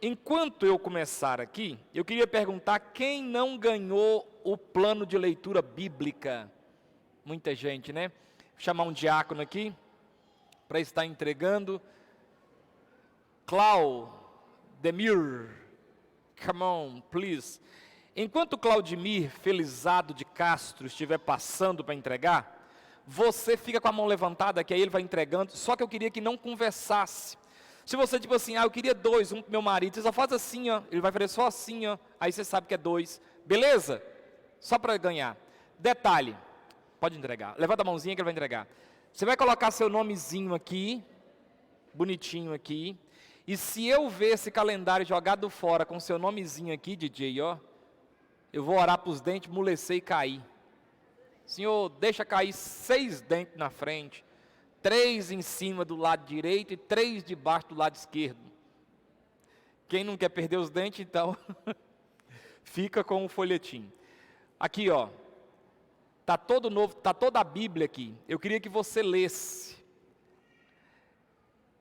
enquanto eu começar aqui, eu queria perguntar quem não ganhou o plano de leitura bíblica. Muita gente, né? Vou chamar um diácono aqui para estar entregando. Claudemir, come on, please. Enquanto Claudemir Felizado de Castro estiver passando para entregar, você fica com a mão levantada, que aí ele vai entregando. Só que eu queria que não conversasse. Se você, tipo assim, eu queria 2, um pro meu marido, você só faz assim, ó. Ele vai fazer só assim, ó. Aí você sabe que é 2. Beleza? Só para ganhar. Detalhe. Pode entregar. Levanta a mãozinha que ele vai entregar. Você vai colocar seu nomezinho aqui. Bonitinho aqui. E se eu ver esse calendário jogado fora com seu nomezinho aqui, DJ, ó. Eu vou orar para os dentes amolecer e cair. Senhor, deixa cair 6 dentes na frente. 3 em cima do lado direito e 3 debaixo do lado esquerdo. Quem não quer perder os dentes, então, fica com o folhetim. Aqui, ó, tá todo novo, tá toda a Bíblia aqui. Eu queria que você lesse.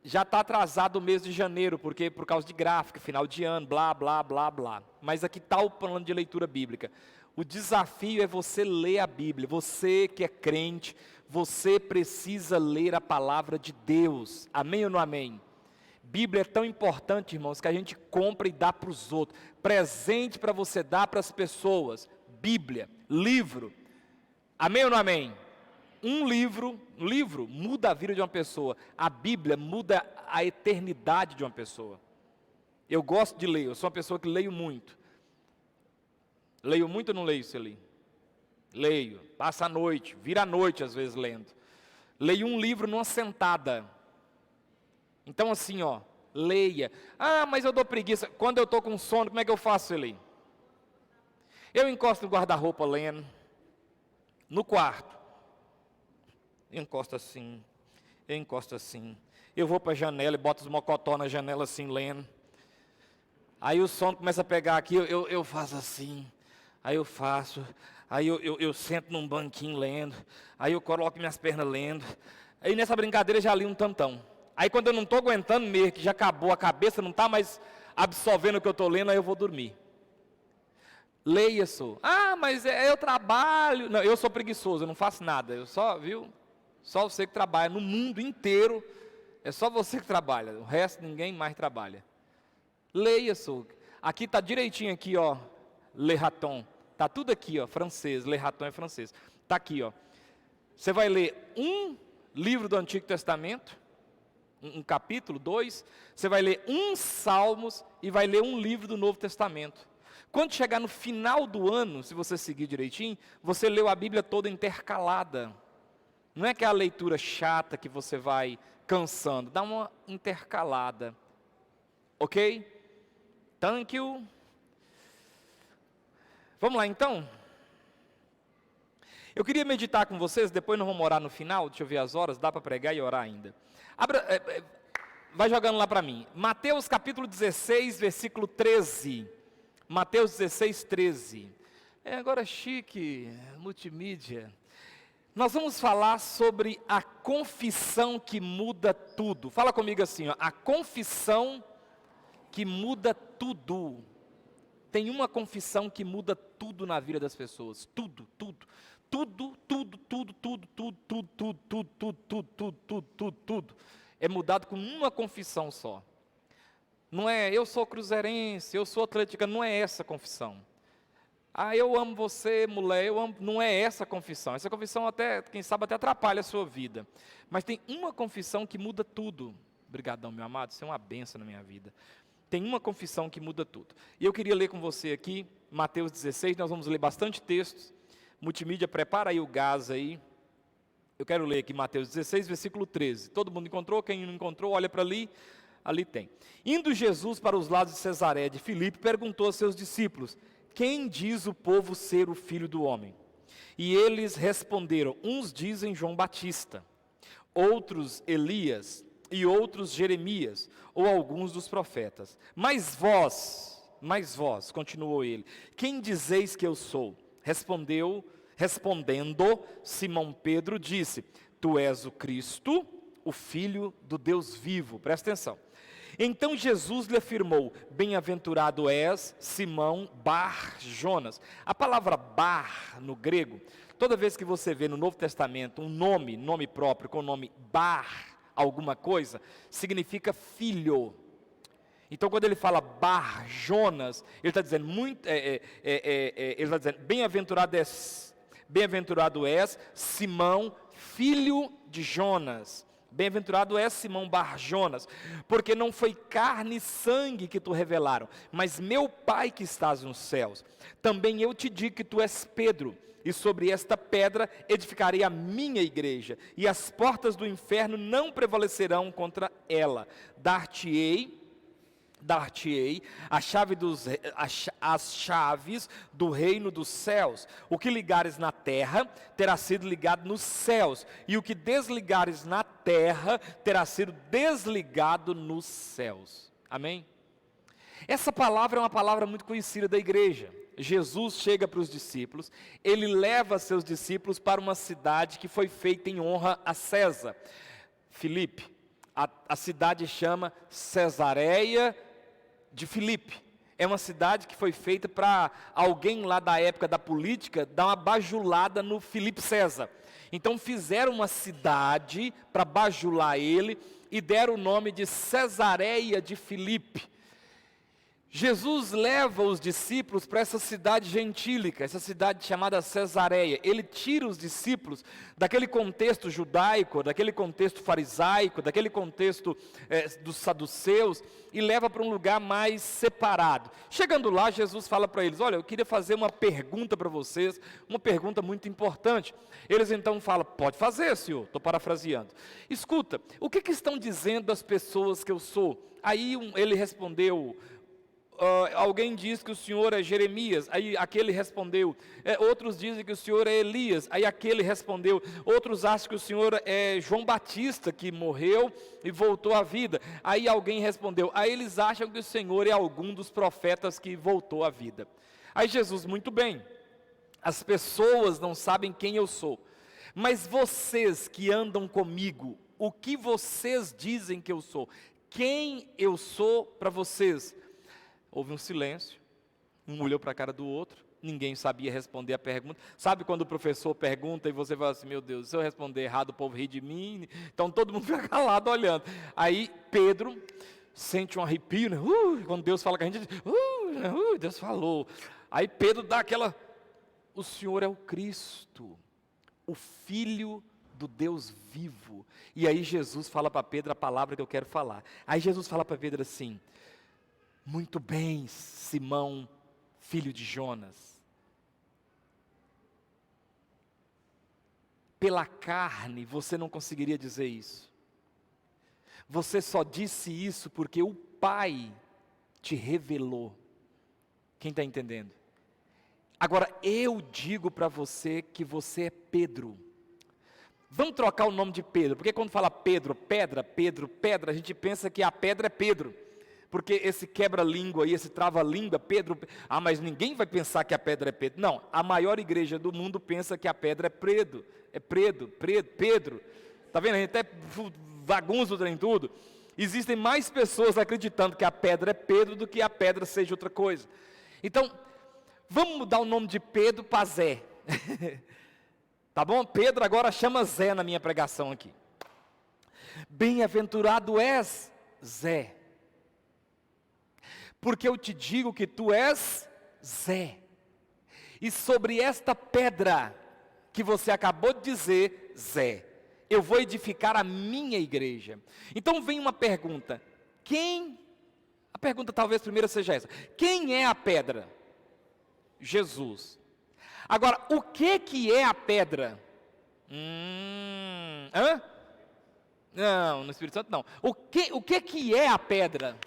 Já está atrasado o mês de janeiro, porque por causa de gráfica, final de ano, blá, blá, blá, blá. Mas aqui está o plano de leitura bíblica. O desafio é você ler a Bíblia. Você que é crente, você precisa ler a palavra de Deus. Amém ou não amém? Bíblia é tão importante, irmãos, que a gente compra e dá para os outros. Presente para você dar para as pessoas. Bíblia, livro. Amém ou não amém? Um livro muda a vida de uma pessoa. A Bíblia muda a eternidade de uma pessoa. Eu gosto de ler, eu sou uma pessoa que leio muito. Leio muito ou não leio, Celi? Leio, passa a noite, vira a noite às vezes lendo. Leio um livro numa sentada. Então assim, ó, leia. Ah, mas eu dou preguiça. Quando eu estou com sono, como é que eu faço, Celi? Eu encosto no guarda-roupa lendo. No quarto. Eu encosto assim. Eu vou para a janela e boto os mocotó na janela assim, lendo. Aí o sono começa a pegar aqui, eu faço assim. Aí eu faço. Aí eu sento num banquinho lendo. Aí eu coloco minhas pernas lendo. Aí nessa brincadeira já li um tantão. Aí quando eu não estou aguentando mesmo, que já acabou, a cabeça não está mais absorvendo o que eu estou lendo, aí eu vou dormir. Leia, só. Ah, mas eu trabalho. Não, eu sou preguiçoso, eu não faço nada. Eu só, viu? Só você que trabalha no mundo inteiro, é só você que trabalha, o resto ninguém mais trabalha. Leia, só. Aqui está direitinho aqui, ó, Le Raton. Está tudo aqui, ó, francês, Le Raton é francês. Está aqui, ó. Você vai ler um livro do Antigo Testamento, um capítulo, 2. Você vai ler um Salmos e vai ler um livro do Novo Testamento. Quando chegar no final do ano, se você seguir direitinho, você leu a Bíblia toda intercalada. Não é aquela leitura chata que você vai cansando. Dá uma intercalada. Ok? Thank you. Vamos lá então? Eu queria meditar com vocês, depois nós vamos orar no final. Deixa eu ver as horas, dá para pregar e orar ainda. Vai jogando lá para mim. Mateus capítulo 16, versículo 13. Mateus 16, 13. Agora chique, multimídia. Nós vamos falar sobre a confissão que muda tudo. Fala comigo assim, ó, a confissão que muda tudo. Tem uma confissão que muda tudo na vida das pessoas. Tudo. Tudo. É mudado com uma confissão só. Não é, eu sou cruzeirense, eu sou atleticano, não é essa confissão. Ah, eu amo você, mulher, eu amo. Não é essa confissão. Essa confissão até, quem sabe, até atrapalha a sua vida. Mas tem uma confissão que muda tudo. Obrigadão, meu amado, isso é uma bênção na minha vida. Tem uma confissão que muda tudo. E eu queria ler com você aqui, Mateus 16, nós vamos ler bastante textos. Multimídia, prepara aí o gás aí. Eu quero ler aqui Mateus 16, versículo 13. Todo mundo encontrou? Quem não encontrou, olha para ali. Ali tem. Indo Jesus para os lados de Cesaré de Filipe, perguntou aos seus discípulos: quem diz o povo ser o Filho do Homem? E eles responderam: uns dizem João Batista, outros Elias, e outros Jeremias, ou alguns dos profetas. Mas vós, continuou ele, quem dizeis que eu sou? Respondendo, Simão Pedro disse: tu és o Cristo, o Filho do Deus vivo. Presta atenção. Então Jesus lhe afirmou: bem-aventurado és, Simão Bar-Jonas. A palavra Bar, no grego, toda vez que você vê no Novo Testamento um nome próprio, com o nome Bar, alguma coisa, significa filho. Então, quando ele fala Bar-Jonas, ele está dizendo ele está dizendo: bem-aventurado és, Simão, filho de Jonas. Bem-aventurado és, Simão Bar-Jonas, porque não foi carne e sangue que tu revelaram, mas meu Pai que estás nos céus. Também eu te digo que tu és Pedro, e sobre esta pedra edificarei a minha igreja, e as portas do inferno não prevalecerão contra ela. Dar-te-ei as chaves do reino dos céus. O que ligares na terra terá sido ligado nos céus, e o que desligares na terra terá sido desligado nos céus. Amém? Essa palavra é uma palavra muito conhecida da igreja. Jesus chega para os discípulos, ele leva seus discípulos para uma cidade que foi feita em honra a César. Filipe, a cidade chama Cesareia de Filipe. É uma cidade que foi feita para alguém lá da época da política dar uma bajulada no Filipe César. Então fizeram uma cidade para bajular ele e deram o nome de Cesareia de Filipe. Jesus leva os discípulos para essa cidade gentílica, essa cidade chamada Cesareia. Ele tira os discípulos daquele contexto judaico, daquele contexto farisaico, daquele contexto dos saduceus, e leva para um lugar mais separado. Chegando lá, Jesus fala para eles: olha, eu queria fazer uma pergunta para vocês, uma pergunta muito importante. Eles então falam: pode fazer, senhor, estou parafraseando. Escuta, o que estão dizendo as pessoas que eu sou? Aí ele respondeu: alguém diz que o senhor é Jeremias, aí aquele respondeu. Outros dizem que o senhor é Elias, aí aquele respondeu. Outros acham que o senhor é João Batista, que morreu e voltou à vida, aí alguém respondeu. Aí eles acham que o senhor é algum dos profetas que voltou à vida. Aí Jesus: muito bem, as pessoas não sabem quem eu sou, mas vocês que andam comigo, o que vocês dizem que eu sou? Quem eu sou para vocês? Houve um silêncio, um olhou para a cara do outro, ninguém sabia responder a pergunta. Sabe quando o professor pergunta e você fala assim: meu Deus, se eu responder errado o povo ri de mim? Então todo mundo fica calado olhando. Aí Pedro sente um arrepio, né? Quando Deus fala com a gente, Deus falou. Aí Pedro dá aquela: o Senhor é o Cristo, o Filho do Deus vivo. E aí Jesus fala para Pedro a palavra que eu quero falar. Aí Jesus fala para Pedro assim: muito bem, Simão, filho de Jonas. Pela carne você não conseguiria dizer isso. Você só disse isso porque o Pai te revelou. Quem está entendendo? Agora eu digo para você que você é Pedro. Vamos trocar o nome de Pedro, porque quando fala Pedro, pedra, a gente pensa que a pedra é Pedro. Porque esse quebra-língua aí, esse trava-língua, Pedro, mas ninguém vai pensar que a pedra é Pedro. Não, a maior igreja do mundo pensa que a pedra é Pedro. Está vendo? A gente até bagunça o trem tudo. Existem mais pessoas acreditando que a pedra é Pedro do que a pedra seja outra coisa. Então, vamos mudar o nome de Pedro para Zé. Tá bom? Pedro agora chama Zé na minha pregação aqui. Bem-aventurado és, Zé, porque eu te digo que tu és Zé, e sobre esta pedra que você acabou de dizer, Zé, eu vou edificar a minha igreja. Então vem uma pergunta: a pergunta talvez primeira seja essa: quem é a pedra? Jesus. Agora, o que é a pedra? Não, no Espírito Santo não. O que é a pedra?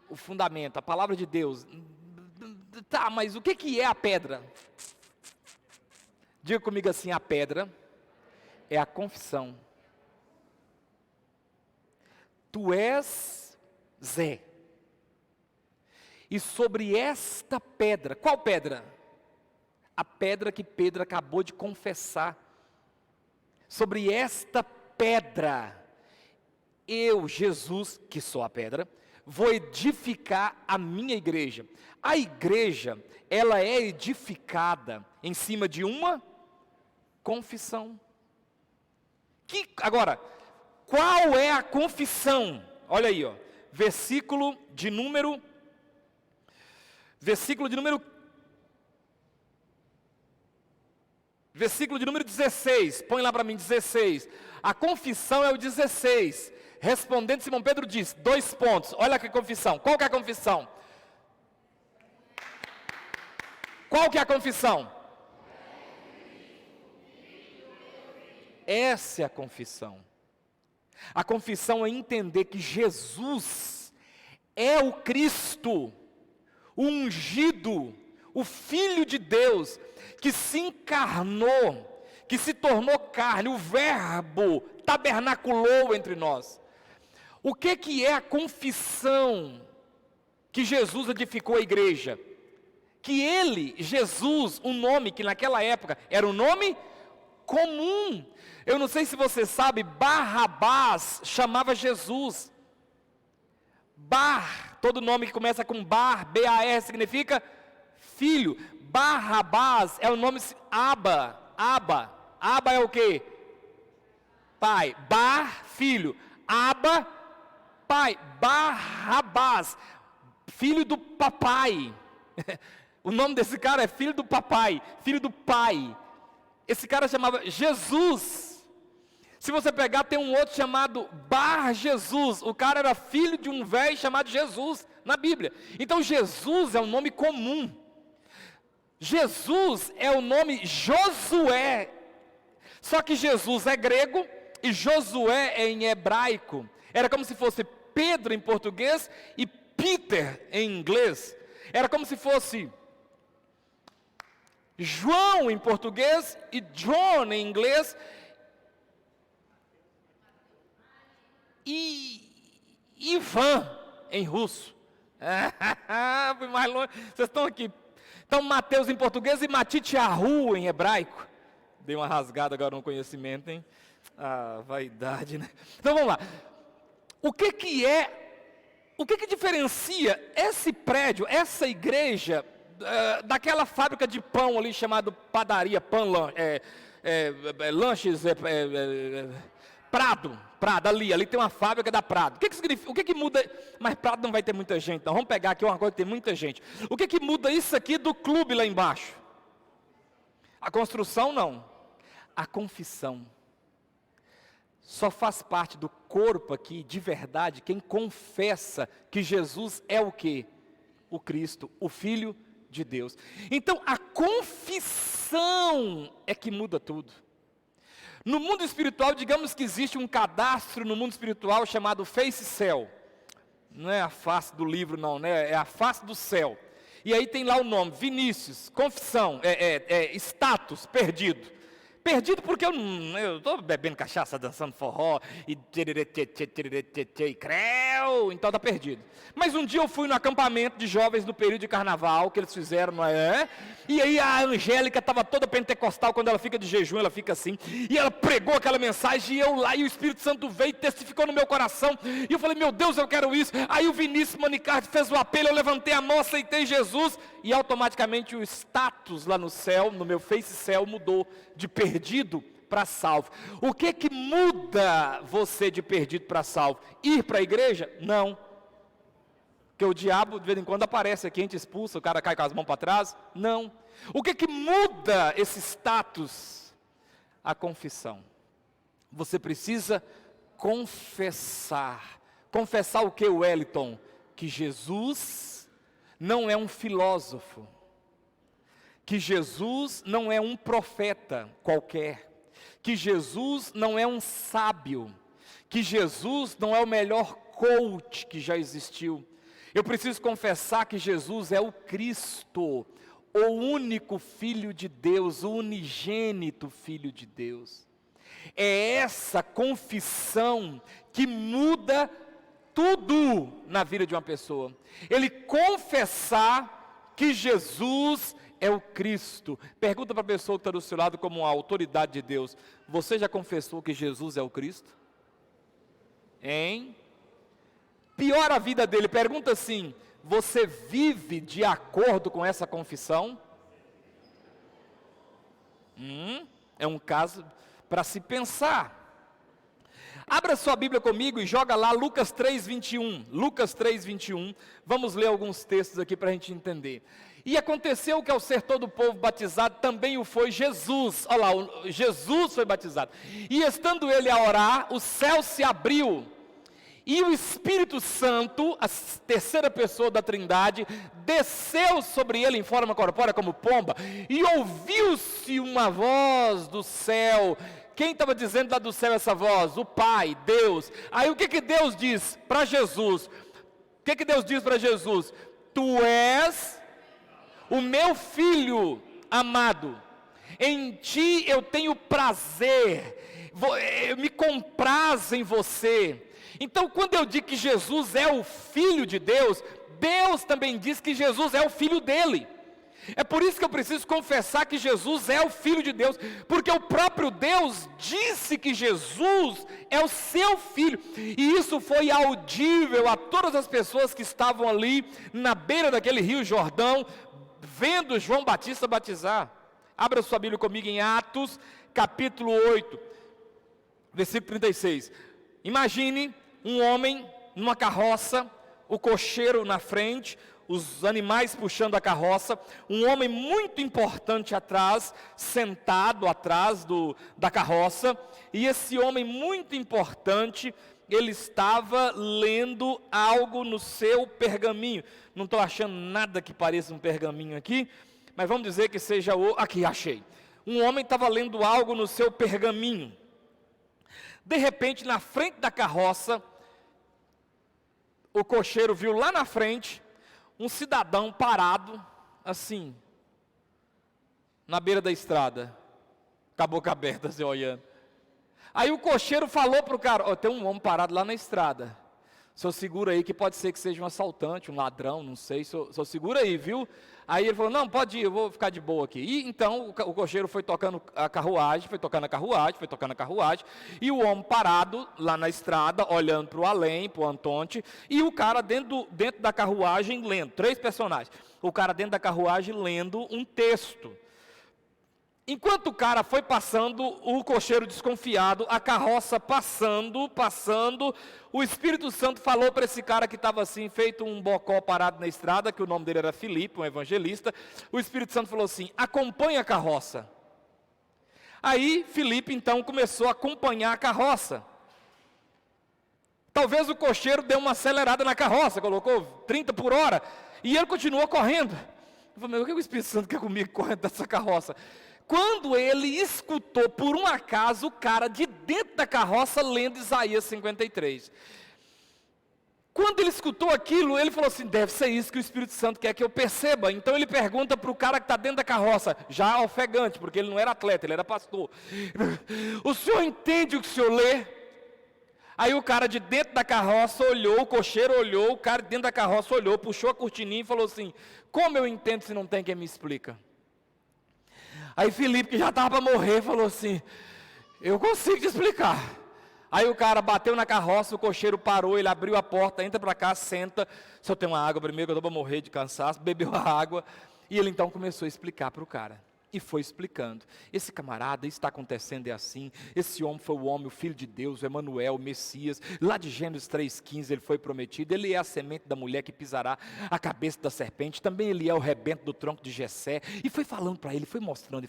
O fundamento, a palavra de Deus. Tá, mas o que é a pedra? Diga comigo assim: a pedra é a confissão. Tu és Zé. E sobre esta pedra, qual pedra? A pedra que Pedro acabou de confessar. sobre esta pedra, eu, Jesus, que sou a pedra, vou edificar a minha igreja. A igreja, ela é edificada em cima de uma confissão. Agora, qual é a confissão? Olha aí, ó, versículo de número 16, põe lá para mim, 16. A confissão é o 16. Respondendo, Simão Pedro diz, 2 pontos, olha que confissão. Qual que é a confissão? Qual que é a confissão? Essa é a confissão. A confissão é entender que Jesus é o Cristo, o ungido, o Filho de Deus, que se encarnou, que se tornou carne, o Verbo tabernaculou entre nós. O que é a confissão que Jesus edificou a igreja? Que ele, Jesus, um nome que naquela época era um nome comum. Eu não sei se você sabe, Barrabás chamava Jesus. Todo nome que começa com B-A-R, significa filho. Barrabás é o nome Abba é o quê? Pai. Filho. Abba, pai. Barrabás, filho do papai. O nome desse cara é filho do papai, filho do pai. Esse cara chamava Jesus. Se você pegar, tem um outro chamado Bar Jesus. O cara era filho de um velho chamado Jesus na Bíblia. Então Jesus é um nome comum. Jesus é o nome Josué. Só que Jesus é grego e Josué é em hebraico. Era como se fosse Pedro em português e Peter em inglês. Era como se fosse João em português e John em inglês e Ivan em russo. Fui mais longe. Vocês estão aqui. Então Mateus em português e Matityahu em hebraico. Dei uma rasgada agora no conhecimento, hein? Ah, vaidade, né? Então vamos lá. O que diferencia esse prédio, essa igreja, daquela fábrica de pão ali chamada padaria, lanches, Prado, ali tem uma fábrica da Prado. O que significa? O que muda? Mas Prado não vai ter muita gente, então vamos pegar aqui uma coisa que tem muita gente. O que muda isso aqui do clube lá embaixo? A construção não, a confissão. Só faz parte do corpo aqui, de verdade, quem confessa que Jesus é o quê? O Cristo, o Filho de Deus. Então, a confissão é que muda tudo. No mundo espiritual, digamos que existe um cadastro no mundo espiritual chamado Face Cell. Não é a face do livro não, né? É a face do céu. E aí tem lá o nome, Vinícius, confissão, status, perdido. Perdido porque eu estou bebendo cachaça, dançando forró, e creu, então está perdido. Mas um dia eu fui no acampamento de jovens no período de carnaval, que eles fizeram, não é? E aí a Angélica estava toda pentecostal, quando ela fica de jejum, ela fica assim, e ela pregou aquela mensagem, e eu lá, e o Espírito Santo veio e testificou no meu coração, e eu falei, meu Deus, eu quero isso. Aí o Vinícius Manicardi fez o apelo, eu levantei a mão, aceitei Jesus, e automaticamente o status lá no céu, no meu Face Cell, mudou de perdido para salvo. O que muda você de perdido para salvo? Ir para a igreja? Não. Porque o diabo de vez em quando aparece aqui, a gente expulsa, o cara cai com as mãos para trás? Não. O que muda esse status? A confissão. Você precisa confessar. Confessar o que, Wellington? Que Jesus não é um filósofo. Que Jesus não é um profeta qualquer, que Jesus não é um sábio, que Jesus não é o melhor coach que já existiu. Eu preciso confessar que Jesus é o Cristo, o único Filho de Deus, o unigênito Filho de Deus. É essa confissão que muda tudo na vida de uma pessoa. Ele confessar que Jesus é o Cristo. Pergunta para a pessoa que está do seu lado como uma autoridade de Deus: você já confessou que Jesus é o Cristo? Hein? Piora a vida dele, pergunta assim: você vive de acordo com essa confissão? É um caso para se pensar. Abra sua Bíblia comigo e joga lá Lucas 3:21. Lucas 3:21. Vamos ler alguns textos aqui para a gente entender. E aconteceu que ao ser todo o povo batizado, também o foi Jesus. Olha lá, Jesus foi batizado. E estando ele a orar, o céu se abriu. E o Espírito Santo, a terceira pessoa da Trindade, desceu sobre ele em forma corpórea como pomba. E ouviu-se uma voz do céu. Quem estava dizendo lá do céu essa voz? O Pai, Deus. Aí o que Deus diz para Jesus? O que Deus diz para Jesus? Tu és o meu filho amado. Em ti eu tenho prazer. Eu me comprazo em você. Então, quando eu digo que Jesus é o Filho de Deus, Deus também diz que Jesus é o Filho dele. É por isso que eu preciso confessar que Jesus é o Filho de Deus, porque o próprio Deus disse que Jesus é o seu Filho, e isso foi audível a todas as pessoas que estavam ali, na beira daquele rio Jordão, vendo João Batista batizar. Abra sua Bíblia comigo em Atos, capítulo 8, versículo 36. Imagine um homem numa carroça, o cocheiro na frente, os animais puxando a carroça, um homem muito importante atrás, sentado atrás da carroça, e esse homem muito importante, ele estava lendo algo no seu pergaminho. Não estou achando nada que pareça um pergaminho aqui, mas vamos dizer que seja aqui, achei. Um homem estava lendo algo no seu pergaminho. De repente, na frente da carroça, o cocheiro viu lá na frente um cidadão parado, assim, na beira da estrada, com a boca aberta, assim, olhando. Aí o cocheiro falou para o cara: tem um homem parado lá na estrada, o senhor segura aí que pode ser que seja um assaltante, um ladrão, não sei, o senhor segura aí, viu? Aí ele falou: não, pode ir, eu vou ficar de boa aqui. E então o cocheiro foi tocando a carruagem, foi tocando a carruagem, e o homem parado lá na estrada, olhando para o além, para o Antonte, e o cara dentro da carruagem lendo, 3 personagens, o cara dentro da carruagem lendo um texto. Enquanto o cara foi passando, o cocheiro desconfiado, a carroça passando, o Espírito Santo falou para esse cara que estava assim, feito um bocó parado na estrada, que o nome dele era Filipe, um evangelista. O Espírito Santo falou assim: acompanhe a carroça. Aí Filipe então começou a acompanhar a carroça. Talvez o cocheiro deu uma acelerada na carroça, colocou 30 por hora, e ele continuou correndo. Eu falei: mas o que o Espírito Santo quer comigo correndo dessa carroça? Quando ele escutou, por um acaso, o cara de dentro da carroça lendo Isaías 53. Quando ele escutou aquilo, ele falou assim: deve ser isso que o Espírito Santo quer que eu perceba. Então ele pergunta para o cara que está dentro da carroça, já ofegante, porque ele não era atleta, ele era pastor: o senhor entende o que o senhor lê? Aí o cara de dentro da carroça olhou, o cocheiro olhou, o cara de dentro da carroça olhou, puxou a cortininha e falou assim: como eu entendo se não tem quem me explica? Aí Filipe, que já estava para morrer, falou assim: eu consigo te explicar. Aí o cara bateu na carroça, o cocheiro parou, ele abriu a porta: entra para cá, senta, se eu tenho uma água primeiro, que eu estou para morrer de cansaço. Bebeu a água, e ele então começou a explicar para o cara. E foi explicando: esse camarada, isso está acontecendo, é assim, esse homem foi o homem, o Filho de Deus, o Emanuel, o Messias, lá de Gênesis 3,15 ele foi prometido, ele é a semente da mulher que pisará a cabeça da serpente, também ele é o rebento do tronco de Jessé, e foi falando para ele, foi mostrando,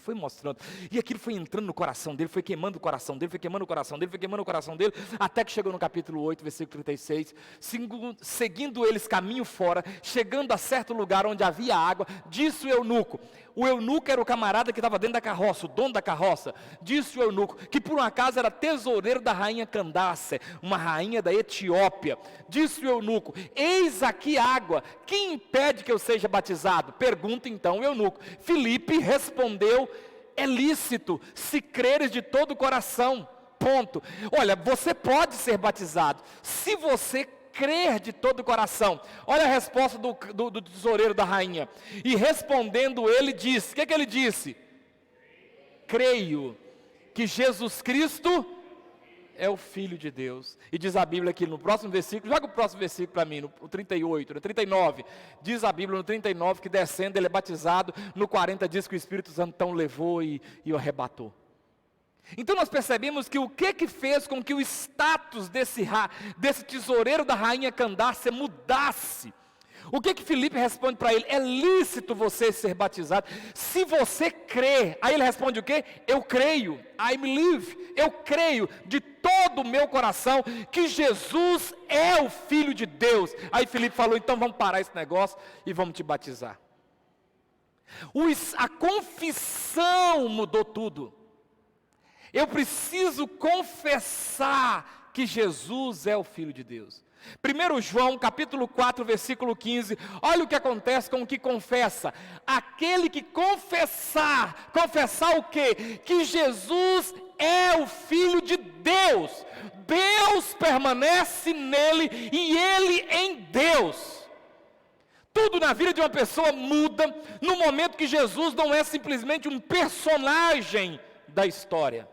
e aquilo foi entrando no coração dele, foi queimando o coração dele, até que chegou no capítulo 8, versículo 36, seguindo eles caminho fora, chegando a certo lugar onde havia água, disse o eunuco era o camarada que estava dentro da carroça, o dono da carroça. Disse o eunuco, que por um acaso era tesoureiro da rainha Candace, uma rainha da Etiópia. Disse o eunuco: eis aqui água, quem impede que eu seja batizado? Pergunta então o eunuco. Filipe respondeu: é lícito, se creres de todo o coração. Ponto. Olha, você pode ser batizado, se você crer de todo o coração. Olha a resposta do tesoureiro da rainha. E respondendo ele disse, o que ele disse? Creio que Jesus Cristo é o Filho de Deus. E diz a Bíblia aqui no próximo versículo, joga o próximo versículo para mim, no 38, no 39, diz a Bíblia no 39 que descendo ele é batizado, no 40 diz que o Espírito Santo então levou e o arrebatou. Então nós percebemos que o que fez com que o status desse tesoureiro da rainha Candace mudasse? O que Filipe responde para ele? É lícito você ser batizado, se você crê. Aí ele responde o quê? Eu creio, I believe, eu creio de todo o meu coração que Jesus é o Filho de Deus. Aí Filipe falou, então vamos parar esse negócio e vamos te batizar. A confissão mudou tudo. Eu preciso confessar que Jesus é o Filho de Deus. 1 João capítulo 4, versículo 15, olha o que acontece com o que confessa. Aquele que confessar o quê? Que Jesus é o Filho de Deus. Deus permanece nele e ele em Deus. Tudo na vida de uma pessoa muda no momento que Jesus não é simplesmente um personagem da história.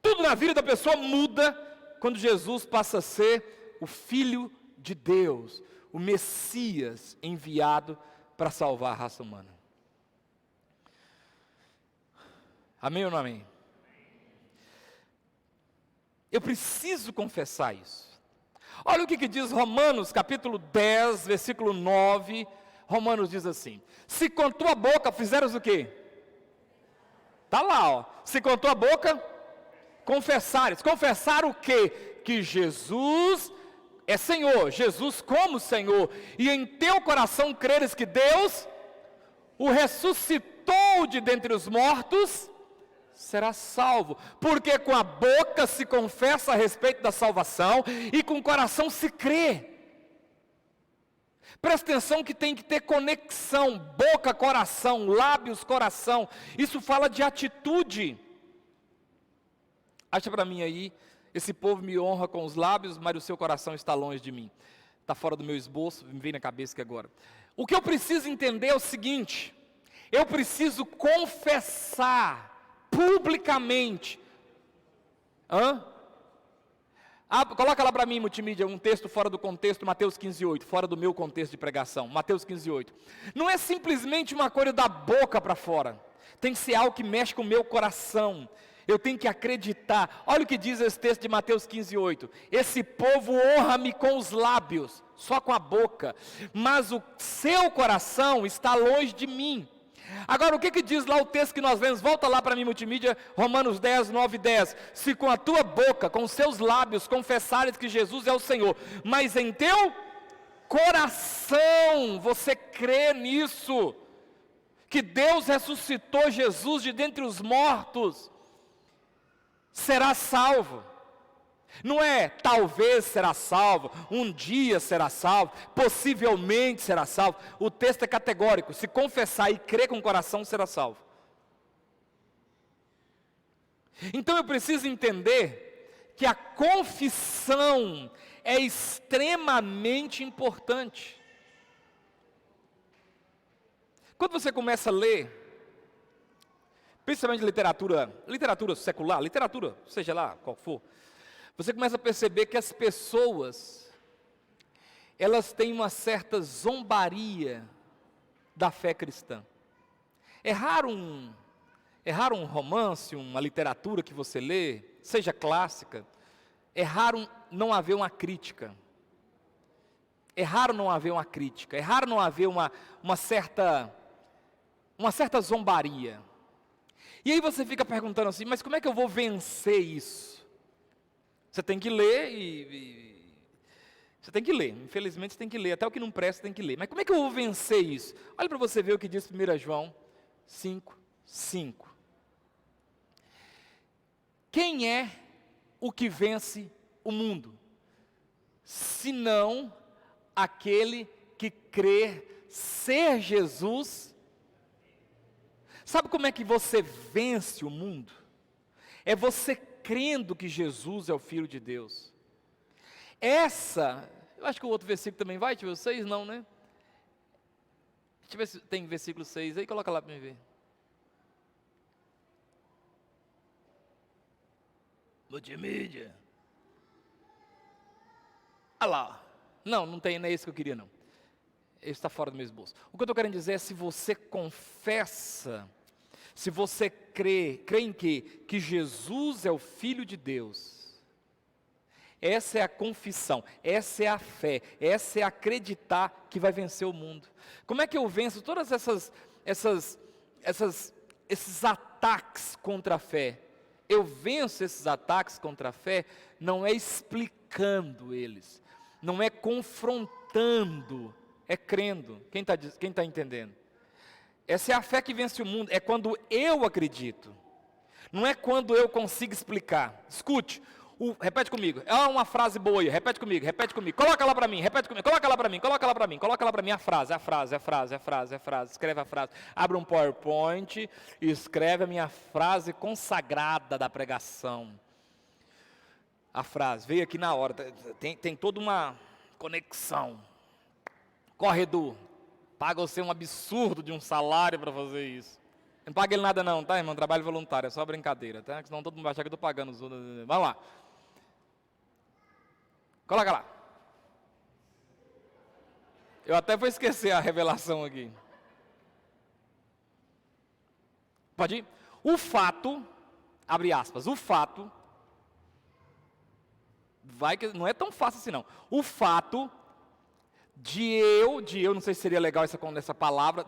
Tudo na vida da pessoa muda quando Jesus passa a ser o Filho de Deus, o Messias enviado para salvar a raça humana. Amém ou não amém? Eu preciso confessar isso. Olha o que diz Romanos capítulo 10, versículo 9. Romanos diz assim: se com tua boca fizeres o quê? Está lá, ó. Se com tua boca confessares. Confessar o quê? Que Jesus é Senhor, Jesus como Senhor, e em teu coração creres que Deus o ressuscitou de dentre os mortos, será salvo. Porque com a boca se confessa a respeito da salvação, e com o coração se crê. Presta atenção que tem que ter conexão, boca, coração, lábios, coração. Isso fala de atitude. Acha para mim aí, esse povo me honra com os lábios, mas o seu coração está longe de mim. Está fora do meu esboço, me vem na cabeça aqui agora. O que eu preciso entender é o seguinte: eu preciso confessar publicamente. Coloca lá para mim, multimídia, um texto fora do contexto, Mateus 15:8, fora do meu contexto de pregação, Mateus 15:8. Não é simplesmente uma coisa da boca para fora, tem que ser algo que mexe com o meu coração. Eu tenho que acreditar. Olha o que diz esse texto de Mateus 15:8. Esse povo honra-me com os lábios, só com a boca, mas o seu coração está longe de mim. Agora o que diz lá o texto que nós vemos? Volta lá para mim, multimídia, Romanos 10, 9 e 10. Se com a tua boca, com os seus lábios, confessares que Jesus é o Senhor, mas em teu coração você crê nisso, que Deus ressuscitou Jesus de dentre os mortos, será salvo. Não é talvez será salvo, um dia será salvo, possivelmente será salvo. O texto é categórico: se confessar e crer com o coração, será salvo. Então eu preciso entender que a confissão é extremamente importante. Quando você começa a ler, principalmente literatura secular, literatura, seja lá qual for, você começa a perceber que as pessoas, elas têm uma certa zombaria da fé cristã. É raro um romance, uma literatura que você lê, seja clássica, é raro não haver uma crítica. É raro não haver uma crítica, é raro não haver uma certa zombaria. E aí você fica perguntando assim, mas como é que eu vou vencer isso? Você tem que ler você tem que ler, infelizmente você tem que ler, até o que não presta você tem que ler. Mas como é que eu vou vencer isso? Olha para você ver o que diz 1 João 5:5. Quem é o que vence o mundo? Senão aquele que crê ser Jesus. Sabe como é que você vence o mundo? É você crendo que Jesus é o Filho de Deus. Eu acho que o outro versículo também vai, deixa eu ver, 6 não, né? Deixa eu ver se tem versículo 6 aí, coloca lá para mim ver. Multimídia. Olha lá. Não tem, não é esse que eu queria não. Esse está fora do meu esboço. O que eu estou querendo dizer é, se você confessa, se você crê em quê? Que Jesus é o Filho de Deus. Essa é a confissão, essa é a fé, essa é acreditar que vai vencer o mundo. Como é que eu venço todas esses ataques contra a fé? Eu venço esses ataques contra a fé não é explicando eles, não é confrontando, é crendo. Quem tá entendendo? Essa é a fé que vence o mundo, é quando eu acredito, não é quando eu consigo explicar. Escute, repete comigo, é uma frase boa aí, repete comigo, coloca lá para mim, repete comigo, coloca lá para mim, a frase, escreve a frase, abre um PowerPoint e escreve a minha frase consagrada da pregação. A frase, veio aqui na hora, tem toda uma conexão. Corre, Edu, paga você um absurdo de um salário para fazer isso. Não paga ele nada não, tá, irmão? Trabalho voluntário, é só brincadeira, tá? Senão todo mundo vai achar que eu estou pagando os outros. Vamos lá. Coloca lá. Eu até vou esquecer a revelação aqui. Pode ir? O fato, abre aspas, o fato, não é tão fácil assim não. O fato de eu, não sei se seria legal essa palavra,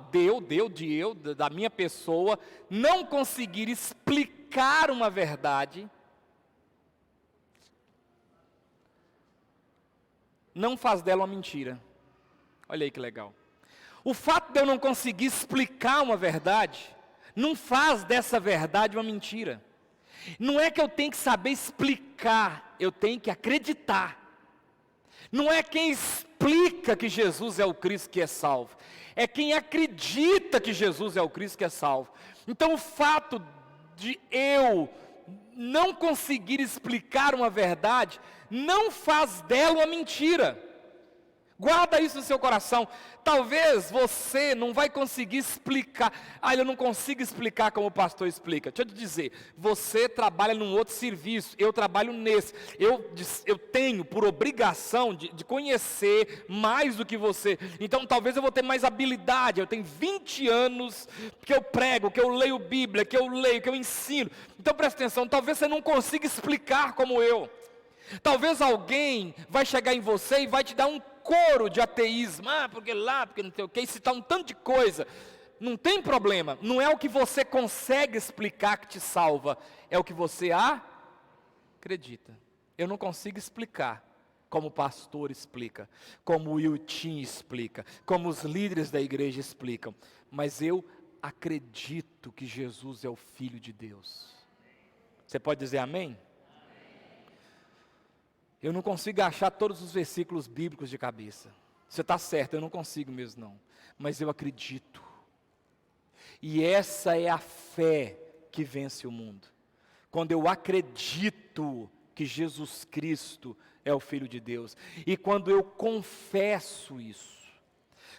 da minha pessoa, não conseguir explicar uma verdade, não faz dela uma mentira. Olha aí que legal. O fato de eu não conseguir explicar uma verdade, não faz dessa verdade uma mentira. Não é que eu tenho que saber explicar, eu tenho que acreditar. Não é quem explica que Jesus é o Cristo que é salvo, é quem acredita que Jesus é o Cristo que é salvo. Então o fato de eu não conseguir explicar uma verdade, não faz dela uma mentira. Guarda isso no seu coração. Talvez você não vai conseguir explicar. Eu não consigo explicar como o pastor explica. Deixa eu te dizer, você trabalha num outro serviço, eu trabalho nesse. Eu tenho por obrigação de conhecer mais do que você. Então talvez eu vou ter mais habilidade. Eu tenho 20 anos que eu prego, que eu leio Bíblia, que eu ensino. Então presta atenção, talvez você não consiga explicar como eu. Talvez alguém vai chegar em você e vai te dar um coro de ateísmo, porque não sei o que, e citar um tanto de coisa. Não tem problema, não é o que você consegue explicar que te salva, é o que você acredita. Eu não consigo explicar como o pastor explica, como o Wiltin explica, como os líderes da igreja explicam, mas eu acredito que Jesus é o Filho de Deus. Você pode dizer amém? Eu não consigo achar todos os versículos bíblicos de cabeça. Você está certo, eu não consigo mesmo não. Mas eu acredito. E essa é a fé que vence o mundo. Quando eu acredito que Jesus Cristo é o Filho de Deus. E quando eu confesso isso.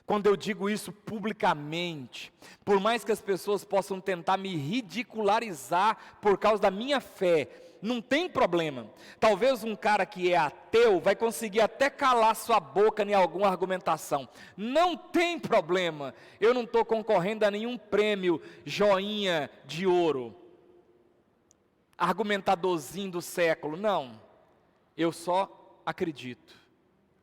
Quando eu digo isso publicamente, por mais que as pessoas possam tentar me ridicularizar por causa da minha fé, não tem problema. Talvez um cara que é ateu vai conseguir até calar sua boca em alguma argumentação. Não tem problema. Eu não estou concorrendo a nenhum prêmio joinha de ouro, argumentadorzinho do século. Não. Eu só acredito.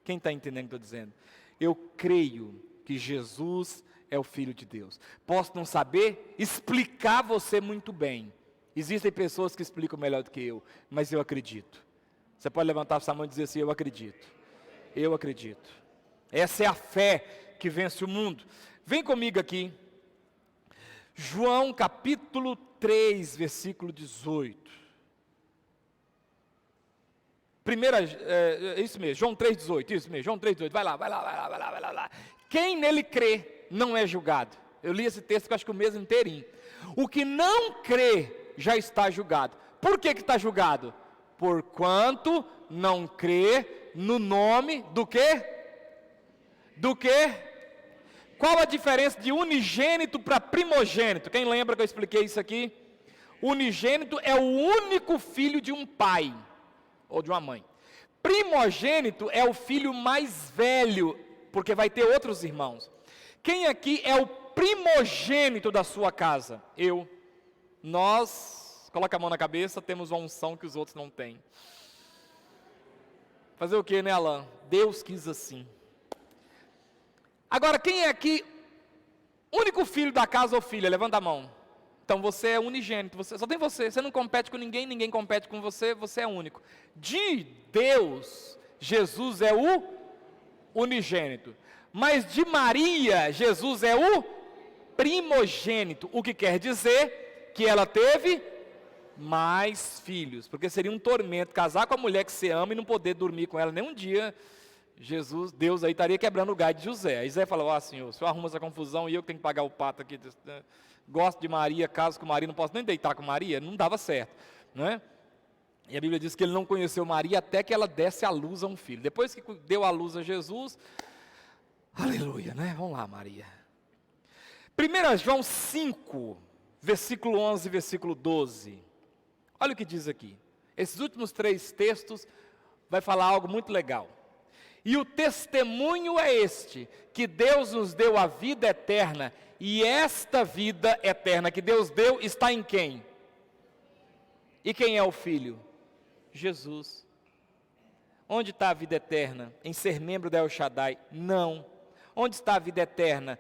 Quem está entendendo o que eu estou dizendo? Eu creio que Jesus é o Filho de Deus. Posso não saber explicar você muito bem. Existem pessoas que explicam melhor do que eu, mas eu acredito. Você pode levantar sua mão e dizer assim, eu acredito. Eu acredito. Essa é a fé que vence o mundo. Vem comigo aqui. João capítulo 3, versículo 18. Isso mesmo, João 3,18, isso mesmo, João 3,18, vai lá. Quem nele crê não é julgado. Eu li esse texto que eu acho que o mês inteirinho. O que não crê já está julgado. Por que está julgado? Porquanto não crê No nome do quê? Do quê? Qual a diferença de unigênito para primogênito? Quem lembra que eu expliquei isso aqui? Unigênito é o único filho de um pai ou de uma mãe. Primogênito é o filho mais velho, porque vai ter outros irmãos. Quem aqui é o primogênito da sua casa? Eu. Nós, coloca a mão na cabeça, temos uma unção que os outros não têm. Fazer o que, né, Alain? Deus quis assim. Agora, quem é aqui único filho da casa ou filha? Levanta a mão. Então você é unigênito, só tem você, você não compete com ninguém, ninguém compete com você, você é único. De Deus, Jesus é o unigênito. Mas de Maria, Jesus é o primogênito, o que quer dizer que ela teve mais filhos, porque seria um tormento casar com a mulher que você ama e não poder dormir com ela nem um dia. Deus aí estaria quebrando o galho de José. Aí José falou, Senhor, o Senhor arruma essa confusão e eu que tenho que pagar o pato aqui, gosto de Maria, caso com Maria, não posso nem deitar com Maria, não dava certo, não é? E a Bíblia diz que ele não conheceu Maria até que ela desse à luz a um filho. Depois que deu à luz a Jesus, aleluia, né? Vamos lá, Maria. 1 João 5, versículo 11 e versículo 12. Olha o que diz aqui. Esses últimos 3 textos vai falar algo muito legal. E o testemunho é este, que Deus nos deu a vida eterna, e esta vida eterna que Deus deu está em quem? E quem é o Filho? Jesus. Onde está a vida eterna? Em ser membro da El Shaddai? Não. Onde está a vida eterna?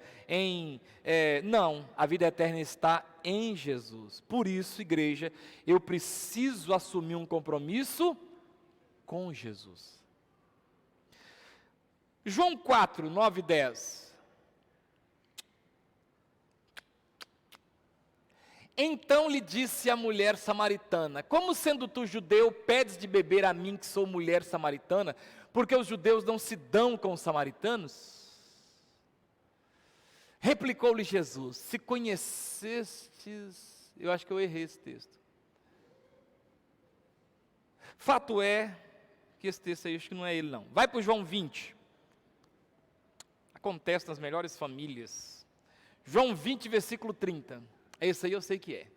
Não, a vida eterna está em Jesus. Por isso, igreja, eu preciso assumir um compromisso com Jesus. João 4, 9 e 10. Então lhe disse a mulher samaritana, como sendo tu judeu, pedes de beber a mim que sou mulher samaritana, porque os judeus não se dão com os samaritanos? Replicou-lhe Jesus, se conhecestes, eu acho que eu errei esse texto. Fato é, que esse texto aí, acho que não é ele não. Vai para o João 20. Acontece nas melhores famílias. João 20, versículo 30. Esse aí eu sei que é.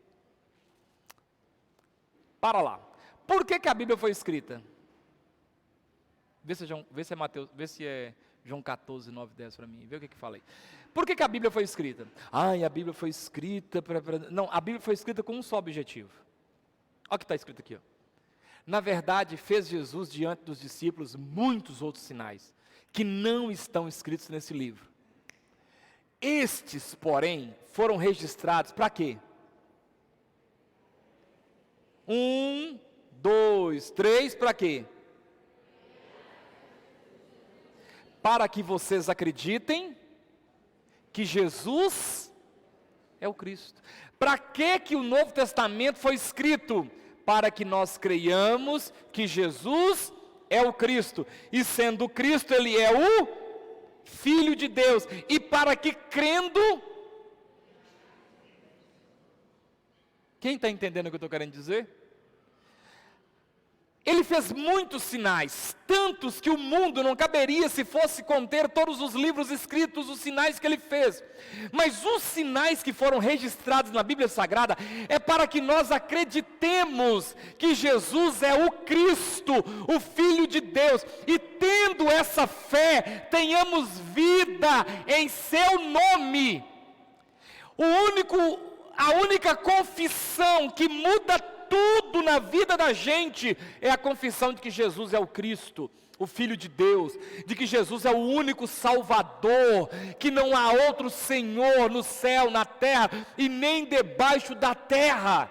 Para lá. Por que a Bíblia foi escrita? Vê se é Mateus, vê se é João 14, 9, 10 para mim. Vê o que fala aí. Por que a Bíblia foi escrita? A Bíblia foi escrita Não, a Bíblia foi escrita com um só objetivo. Olha o que está escrito aqui. Ó. Na verdade, fez Jesus diante dos discípulos muitos outros sinais, que não estão escritos nesse livro. Estes, porém, foram registrados para quê? 1, 2, 3, para quê? Para que vocês acreditem que Jesus é o Cristo. Para que o Novo Testamento foi escrito? Para que nós creiamos que Jesus é o Cristo, e sendo o Cristo, Ele é o Filho de Deus, e para que crendo, quem está entendendo o que eu estou querendo dizer? Ele fez muitos sinais, tantos que o mundo não caberia se fosse conter todos os livros escritos, os sinais que ele fez. Mas os sinais que foram registrados na Bíblia Sagrada é para que nós acreditemos que Jesus é o Cristo, o Filho de Deus, e tendo essa fé, tenhamos vida em seu nome. A única confissão que muda tudo na vida da gente é a confissão de que Jesus é o Cristo, o Filho de Deus, de que Jesus é o único Salvador, que não há outro Senhor no céu, na terra e nem debaixo da terra.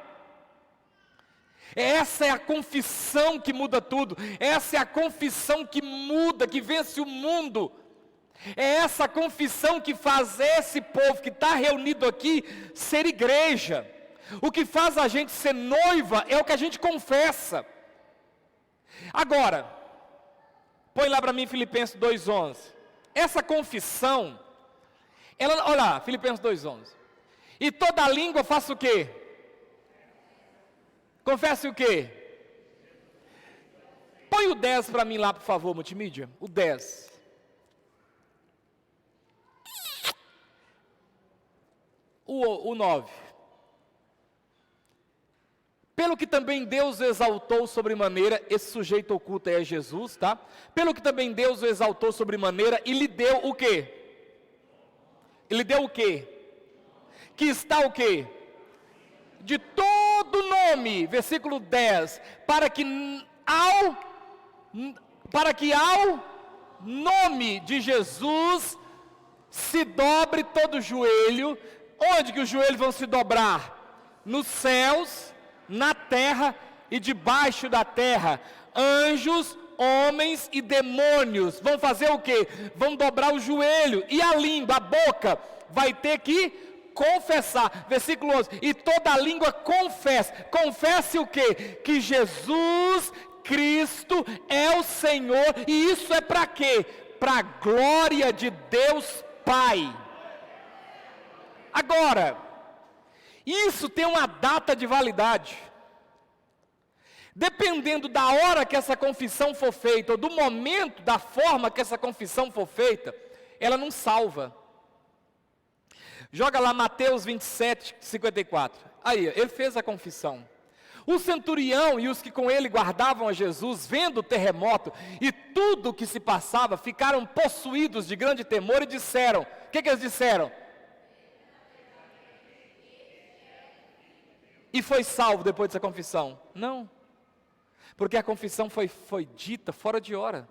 Essa é a confissão que muda tudo, essa é a confissão que muda, que vence o mundo. É essa confissão que faz esse povo que está reunido aqui ser igreja. O que faz a gente ser noiva é o que a gente confessa. Agora, põe lá para mim Filipenses 2:11. Essa confissão, olha lá, Filipenses 2:11. E toda língua faça o quê? Confesse o quê? Põe o 10 para mim lá, por favor, multimídia. O 10. O 9. Pelo que também Deus o exaltou sobremaneira, esse sujeito oculto é Jesus, tá? Pelo que também Deus o exaltou sobremaneira e lhe deu o quê? Ele deu o quê? Que está o quê? De todo nome, versículo 10, para que ao nome de Jesus se dobre todo joelho. Onde que os joelhos vão se dobrar? Nos céus, na terra e debaixo da terra. Anjos, homens e demônios vão fazer o quê? Vão dobrar o joelho, e a língua, a boca, vai ter que confessar. Versículo 11, e toda a língua confesse o quê? Que Jesus Cristo é o Senhor, e isso é para quê? Para a glória de Deus Pai. Agora, isso tem uma data de validade. Dependendo da hora que essa confissão for feita, ou do momento, da forma que essa confissão for feita, ela não salva. Joga lá Mateus 27, 54. Aí, ele fez a confissão. O centurião e os que com ele guardavam a Jesus, vendo o terremoto e tudo o que se passava, ficaram possuídos de grande temor e disseram, o que eles disseram? E foi salvo depois dessa confissão? Não, porque a confissão foi dita fora de hora.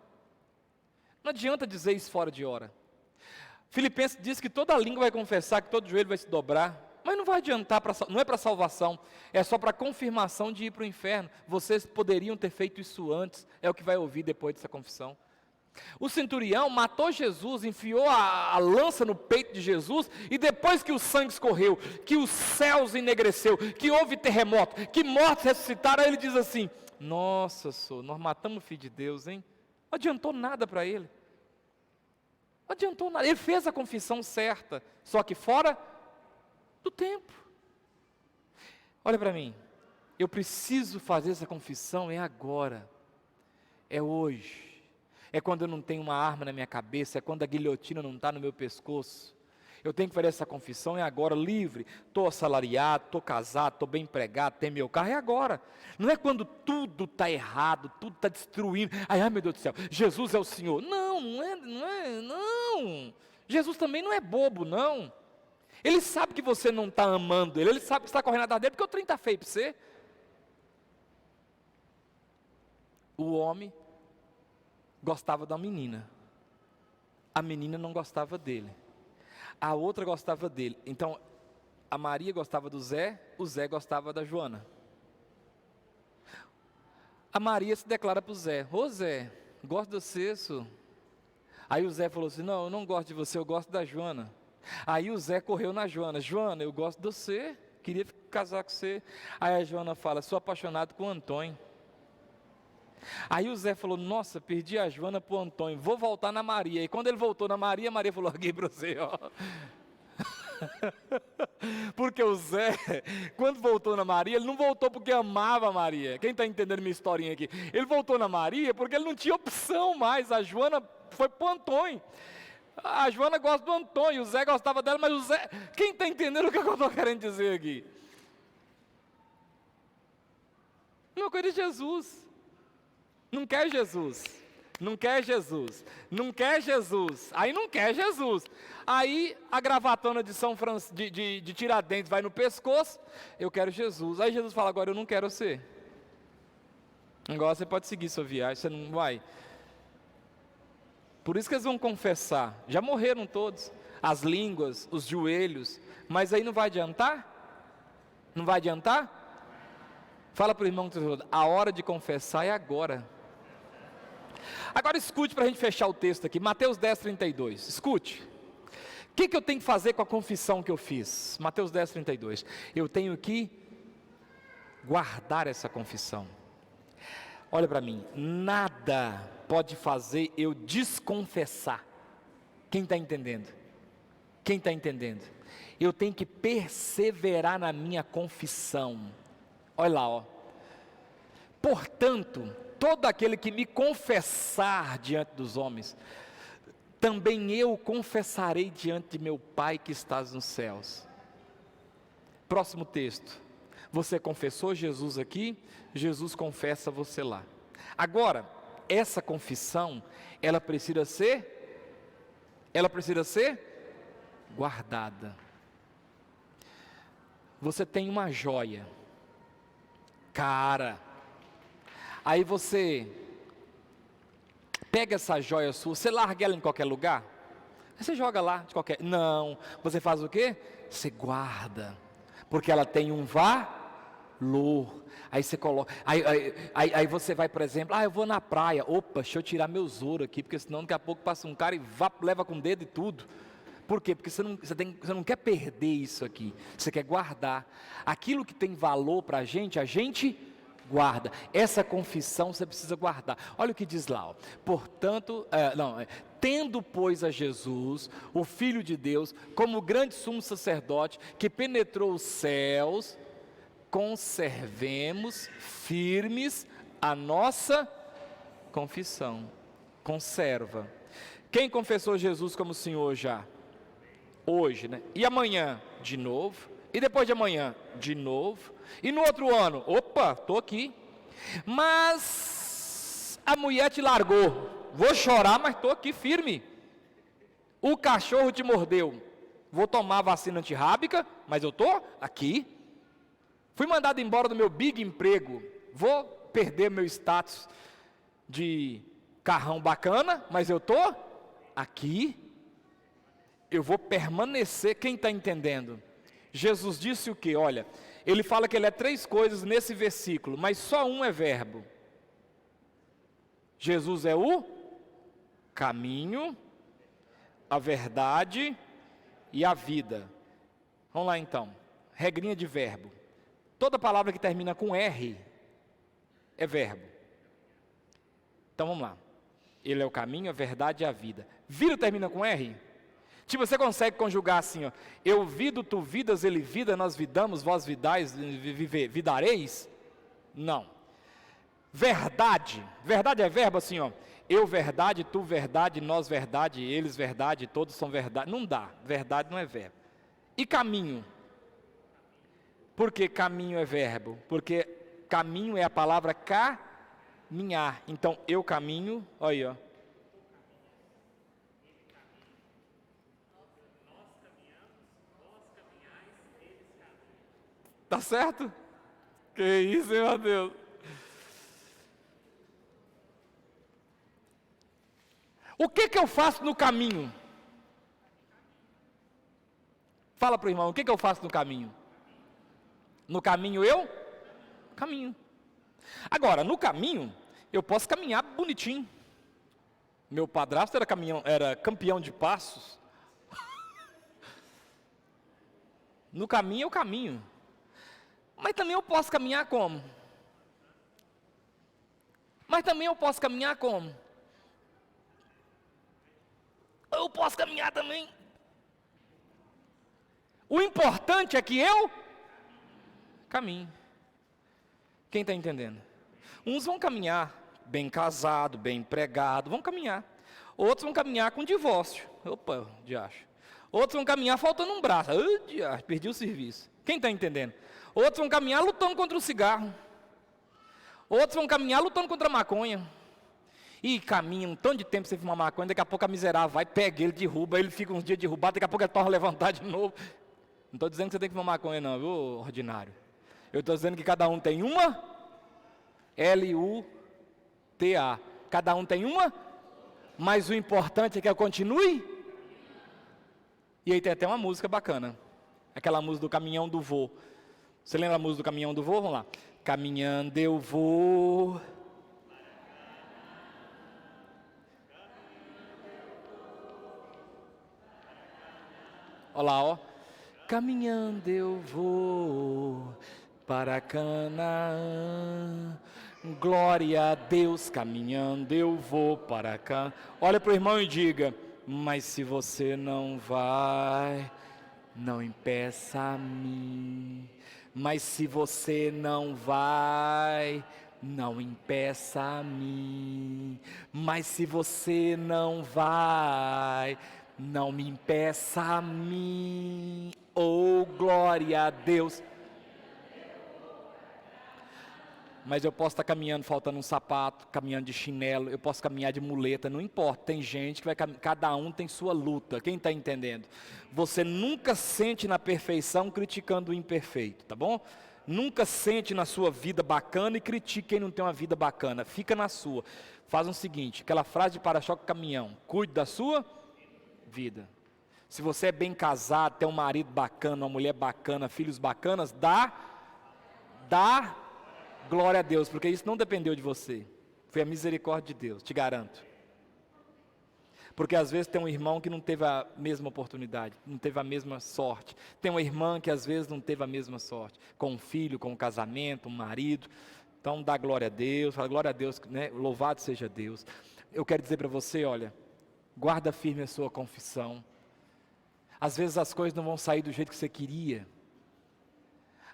Não adianta dizer isso fora de hora. Filipenses diz que toda língua vai confessar, que todo joelho vai se dobrar, mas não vai adiantar, não é para salvação, é só para confirmação de ir para o inferno. Vocês poderiam ter feito isso antes, é o que vai ouvir depois dessa confissão. O centurião matou Jesus, enfiou a lança no peito de Jesus, e depois que o sangue escorreu, que os céus enegreceu, que houve terremoto, que mortos ressuscitaram, ele diz assim, nossa, senhor, nós matamos o Filho de Deus, hein? Não adiantou nada para ele. Não adiantou nada, ele fez a confissão certa, só que fora do tempo. Olha para mim, eu preciso fazer essa confissão, é agora, é hoje. É quando eu não tenho uma arma na minha cabeça, é quando a guilhotina não está no meu pescoço. Eu tenho que fazer essa confissão, é agora, livre. Estou assalariado, estou casado, estou bem empregado, tenho meu carro, é agora. Não é quando tudo está errado, tudo está destruindo. Ai, meu Deus do céu, Jesus é o Senhor. Não. Jesus também não é bobo, não. Ele sabe que você não está amando Ele sabe que você está correndo atrás dele, porque o trem está feio para você. O homem gostava da menina, a menina não gostava dele, a outra gostava dele. Então, a Maria gostava do Zé, o Zé gostava da Joana. A Maria se declara para o Zé, ô Zé, gosto de você, senhor. Aí o Zé falou assim, não, eu não gosto de você, eu gosto da Joana. Aí o Zé correu na Joana, Joana, eu gosto de você, queria casar com você. Aí a Joana fala, sou apaixonado com o Antônio. Aí o Zé falou, nossa, perdi a Joana para o Antônio, vou voltar na Maria. E quando ele voltou na Maria, a Maria falou, aqui para você, ó. Porque o Zé, quando voltou na Maria, ele não voltou porque amava a Maria. Quem está entendendo minha historinha aqui? Ele voltou na Maria porque ele não tinha opção mais. A Joana foi para o Antônio. A Joana gosta do Antônio, o Zé gostava dela, mas o Zé... Quem está entendendo o que eu estou querendo dizer aqui? Uma coisa de Jesus. Não quer Jesus, não quer Jesus, não quer Jesus, aí não quer Jesus. Aí a gravatona de São Francisco, de Tiradentes vai no pescoço, eu quero Jesus. Aí Jesus fala, agora eu não quero você. Agora você pode seguir sua viagem, você não vai. Por isso que eles vão confessar, já morreram todos, as línguas, os joelhos, mas aí não vai adiantar? Não vai adiantar? Fala para o irmão que está falando, a hora de confessar é agora. Agora escute para a gente fechar o texto aqui, Mateus 10, 32, escute. O que eu tenho que fazer com a confissão que eu fiz? Mateus 10, 32, eu tenho que guardar essa confissão. Olha para mim, nada pode fazer eu desconfessar. Quem está entendendo? Quem está entendendo? Eu tenho que perseverar na minha confissão. Olha lá, ó. Portanto, todo aquele que me confessar diante dos homens, também eu confessarei diante de meu Pai que estás nos céus. Próximo texto. Você confessou Jesus aqui, Jesus confessa você lá. Agora, essa confissão, ela precisa ser guardada. Você tem uma joia, cara, aí você pega essa joia sua, você larga ela em qualquer lugar? Você joga lá, de qualquer... Não, você faz o quê? Você guarda, porque ela tem um valor. Aí você coloca, aí você vai, por exemplo, eu vou na praia, opa, deixa eu tirar meus ouro aqui, porque senão daqui a pouco passa um cara e leva com o dedo e tudo. Por quê? Porque você não quer perder isso aqui, você quer guardar. Aquilo que tem valor para a gente guarda. Essa confissão você precisa guardar. Olha o que diz lá, ó. Portanto, tendo pois a Jesus, o Filho de Deus, como grande sumo sacerdote, que penetrou os céus, conservemos firmes a nossa confissão. Conserva. Quem confessou Jesus como Senhor já? Hoje, né? E amanhã, de novo. E depois de amanhã, de novo. E no outro ano, opa, estou aqui. Mas a mulher te largou. Vou chorar, mas estou aqui firme. O cachorro te mordeu. Vou tomar a vacina antirrábica, mas eu estou aqui. Fui mandado embora do meu big emprego. Vou perder meu status de carrão bacana, mas eu estou aqui. Eu vou permanecer. Quem está entendendo? Jesus disse o que? Olha, ele fala que ele é 3 coisas nesse versículo, mas só um é verbo. Jesus é o caminho, a verdade e a vida. Vamos lá então, regrinha de verbo. Toda palavra que termina com R é verbo. Então vamos lá. Ele é o caminho, a verdade e a vida. Vida termina com R? Tipo, você consegue conjugar assim, ó, eu vido, tu vidas, ele vida, nós vidamos, vós vidais, vidareis? Não. Verdade. Verdade é verbo assim, ó, eu verdade, tu verdade, nós verdade, eles verdade, todos são verdade. Não dá, verdade não é verbo. E caminho? Por que caminho é verbo? Porque caminho é a palavra caminhar. Então, eu caminho, olha aí, ó. Tá certo? Que isso, hein, meu Deus? O que eu faço no caminho? Fala para o irmão, o que eu faço no caminho? No caminho eu? Caminho. Agora, no caminho, eu posso caminhar bonitinho. Meu padrasto era campeão de passos. No caminho eu caminho. Mas também eu posso caminhar como? Eu posso caminhar também. O importante é que eu caminho. Quem está entendendo? Uns vão caminhar bem casado, bem empregado, vão caminhar. Outros vão caminhar com divórcio. Opa, diacho. Outros vão caminhar faltando um braço. Diacho, perdi o serviço. Quem está entendendo? Outros vão caminhar lutando contra o cigarro. Outros vão caminhar lutando contra a maconha. E caminha um tanto de tempo sem fumar maconha, daqui a pouco a miserável vai, pega ele, derruba, ele fica uns dias derrubado, daqui a pouco ele torna a levantar de novo. Não estou dizendo que você tem que fumar maconha não, viu, ordinário. Eu estou dizendo que cada um tem uma L-U-T-A. Cada um tem uma, mas o importante é que eu continue. E aí tem até uma música bacana. Aquela música do Caminhão do Vô. Você lembra a música do Caminhão do Vô? Vamos lá. Caminhando eu vou. Olha lá, ó. Caminhando eu vou para Canaã. Glória a Deus, caminhando eu vou para cá. Olha para o irmão e diga: mas se você não vai, não impeça a mim. Mas se você não vai, não impeça a mim. Mas se você não vai, não me impeça a mim. Oh, glória a Deus. Mas eu posso estar caminhando faltando um sapato, caminhando de chinelo, eu posso caminhar de muleta, não importa. Tem gente que vai caminhar, cada um tem sua luta. Quem está entendendo? Você nunca sente na perfeição criticando o imperfeito, tá bom? Nunca sente na sua vida bacana e critique quem não tem uma vida bacana. Fica na sua. Faz o seguinte, aquela frase de para-choque caminhão, cuide da sua vida. Se você é bem casado, tem um marido bacana, uma mulher bacana, filhos bacanas, dá glória a Deus, porque isso não dependeu de você. Foi a misericórdia de Deus, te garanto. Porque às vezes tem um irmão que não teve a mesma oportunidade, não teve a mesma sorte. Tem uma irmã que às vezes não teve a mesma sorte, com um filho, com um casamento, um marido. Então dá glória a Deus, fala glória a Deus, né? Louvado seja Deus. Eu quero dizer para você, olha, guarda firme a sua confissão. Às vezes as coisas não vão sair do jeito que você queria.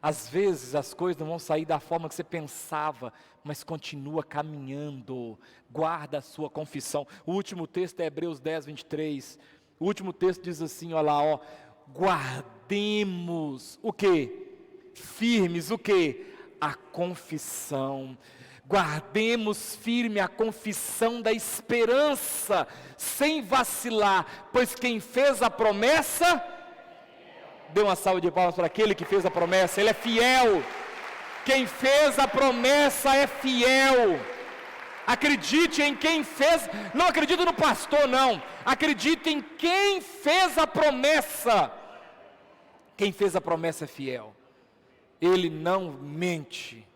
Às vezes as coisas não vão sair da forma que você pensava, mas continua caminhando, guarda a sua confissão. O último texto é Hebreus 10, 23, o último texto diz assim, olha lá, ó, guardemos o quê? Firmes o quê? A confissão. Guardemos firme a confissão da esperança, sem vacilar, pois quem fez a promessa... Dê uma salva de palmas para aquele que fez a promessa, ele é fiel. Quem fez a promessa é fiel. Acredite em quem fez, não acredite no pastor não, acredite em quem fez a promessa. Quem fez a promessa é fiel, ele não mente.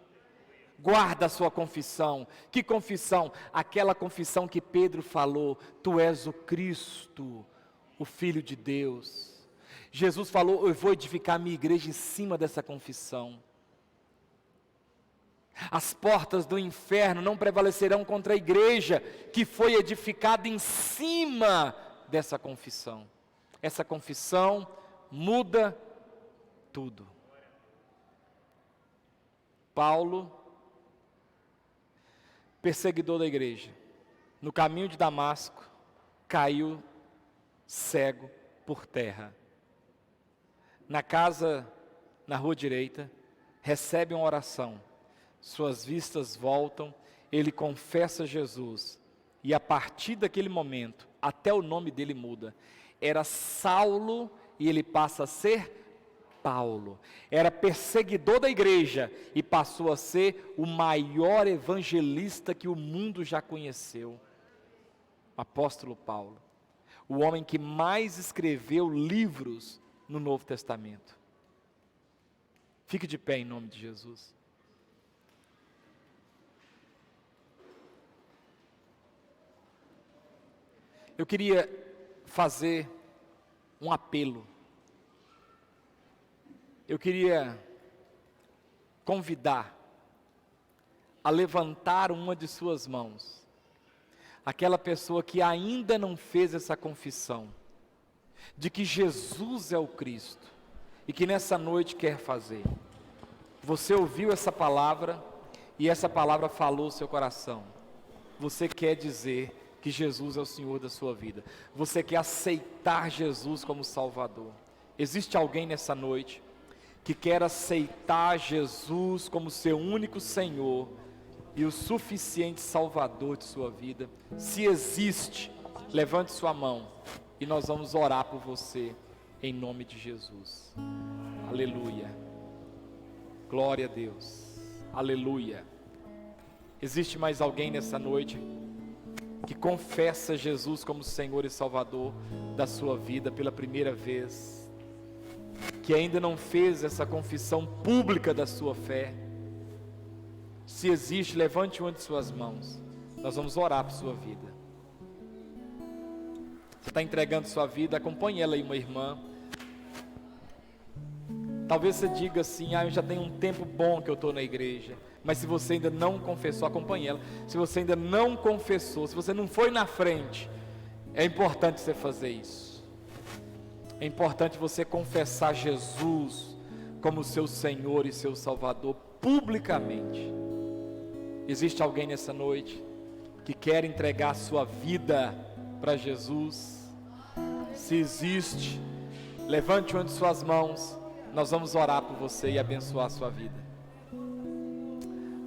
Guarda a sua confissão. Que confissão? Aquela confissão que Pedro falou, tu és o Cristo, o Filho de Deus. Jesus falou, eu vou edificar a minha igreja em cima dessa confissão. As portas do inferno não prevalecerão contra a igreja que foi edificada em cima dessa confissão. Essa confissão muda tudo. Paulo, perseguidor da igreja, no caminho de Damasco, caiu cego por terra. Na casa, na rua direita, recebe uma oração, suas vistas voltam, ele confessa Jesus, e a partir daquele momento, até o nome dele muda, era Saulo, e ele passa a ser Paulo, era perseguidor da igreja, e passou a ser o maior evangelista que o mundo já conheceu, o apóstolo Paulo, o homem que mais escreveu livros no Novo Testamento. Fique de pé em nome de Jesus. Eu queria fazer um apelo. Eu queria convidar a levantar uma de suas mãos, aquela pessoa que ainda não fez essa confissão, de que Jesus é o Cristo, e que nessa noite quer fazer. Você ouviu essa palavra, e essa palavra falou o seu coração. Você quer dizer que Jesus é o Senhor da sua vida. Você quer aceitar Jesus como Salvador. Existe alguém nessa noite que quer aceitar Jesus como seu único Senhor e o suficiente Salvador de sua vida? Se existe, levante sua mão e nós vamos orar por você em nome de Jesus. Aleluia. Glória a Deus. Aleluia. Existe mais alguém nessa noite que confessa Jesus como Senhor e Salvador da sua vida pela primeira vez, que ainda não fez essa confissão pública da sua fé? Se existe, levante uma de suas mãos. Nós vamos orar por sua vida. Você está entregando sua vida, acompanhe ela aí, uma irmã. Talvez você diga assim, eu já tenho um tempo bom que eu estou na igreja. Mas se você ainda não confessou, acompanhe ela. Se você ainda não confessou, se você não foi na frente, é importante você fazer isso. É importante você confessar Jesus como seu Senhor e seu Salvador publicamente. Existe alguém nessa noite que quer entregar a sua vida para Jesus? Se existe, levante uma de suas mãos, nós vamos orar por você e abençoar a sua vida.